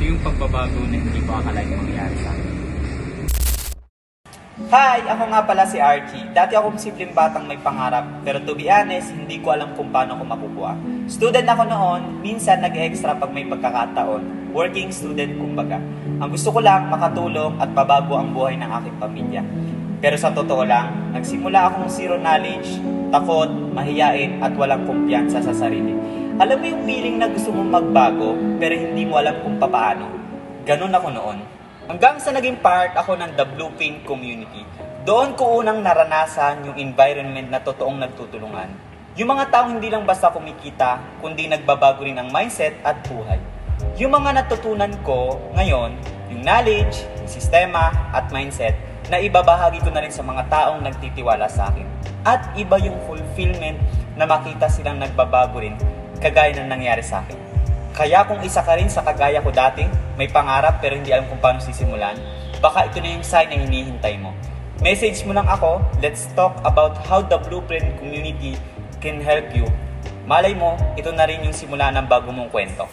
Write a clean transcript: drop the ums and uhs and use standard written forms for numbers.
yung pagbabago na hindi ko akalain mangyayari sa akin. Hi! Ako nga pala si Archie. Dati akong simpleng batang may pangarap, pero to be honest, hindi ko alam kung paano ko makukuha. Student ako noon, minsan nag-extra pag may pagkakataon. Working student kumbaga. Ang gusto ko lang makatulong at pabago ang buhay ng aking pamilya. Pero sa totoo lang, nagsimula akong zero knowledge, takot, mahiyain at walang kumpiyansa sa sarili. Alam mo yung feeling na gusto mong magbago, pero hindi mo alam kung paano. Ganun ako noon. Hanggang sa naging part ako ng The Blueprint Community, doon ko unang naranasan yung environment na totoong nagtutulungan. Yung mga taong hindi lang basta kumikita, kundi nagbabago rin ang mindset at buhay. Yung mga natutunan ko ngayon, yung knowledge, yung sistema at mindset, na ibabahagi ko na rin sa mga taong nagtitiwala sa akin. At iba yung fulfillment na makita silang nagbabago rin, kagaya ng nangyari sa akin. Kaya kung isa ka rin sa kagaya ko dati, may pangarap pero hindi alam kung paano sisimulan, baka ito na yung sign na hinihintay mo. Message mo lang ako, let's talk about how the Blueprint Community can help you. Malay mo, ito na rin yung simula ng bago mong kwento.